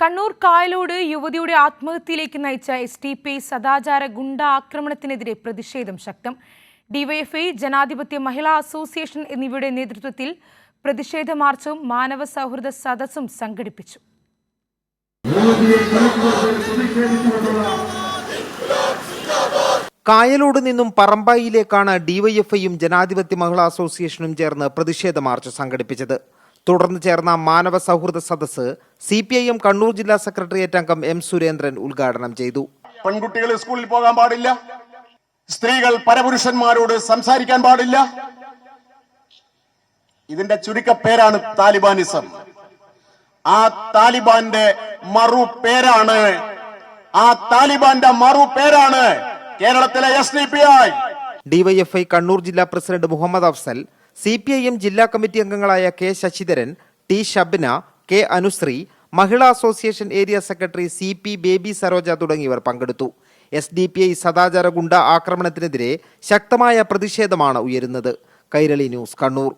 കണ്ണൂർ കായലോട് യുവതിയുടെ ആത്മഹത്യയിലേക്ക് നയിച്ച SDPI സദാചാര ഗുണ്ട ആക്രമണത്തിനെതിരെ പ്രതിഷേധം ശക്തം. ഡിവൈഎഫ്ഐ, ജനാധിപത്യ മഹിളാ അസോസിയേഷൻ എന്നിവയുടെ നേതൃത്വത്തിൽ പ്രതിഷേധ മാർച്ചും മാനവ സൗഹൃദ സദസ്സും സംഘടിപ്പിച്ചു. കായലോട് നിന്നും പറമ്പായിലേക്കാണ് ഡിവൈഎഫ്ഐയും ജനാധിപത്യ മഹിളാ അസോസിയേഷനും ചേർന്ന് പ്രതിഷേധ മാർച്ച് സംഘടിപ്പിച്ചത്. തുടർന്ന് ചേർന്ന മാനവ സൗഹൃദ സദസ്സ് CPIM കണ്ണൂർ ജില്ലാ സെക്രട്ടേറിയറ്റ് അംഗം M. സുരേന്ദ്രൻ ഉദ്ഘാടനം ചെയ്തു. പെൺകുട്ടികൾ സ്കൂളിൽ പോകാൻ പാടില്ല, സ്ത്രീകൾ പരപുരുഷന്മാരോട് സംസാരിക്കാൻ പാടില്ല. ഇതിന്റെ ചുരുക്കപ്പേരാണ് താലിബാനിസം. ആ താലിബാന്റെ മറുപേരാണ് കേരളത്തിലെ SDPI. ഡിവൈഎഫ്ഐ കണ്ണൂർ ജില്ലാ പ്രസിഡന്റ് മുഹമ്മദ് അഫ്സൽ, CPIM ജില്ലാ കമ്മിറ്റി അംഗങ്ങളായ K. Sasidharan, T. Shabna, K. Anusree, Mahila association area secretary CP Baby Saroja തുടങ്ങിയവർ പങ്കെടുത്തു. SDPI സദാചാര ഗുണ്ട ആക്രമണത്തിനെതിരെ ശക്തമായ പ്രതിഷേധമാണ് ഉയരുന്നത്. കൈരളി ന്യൂസ്, കണ്ണൂർ.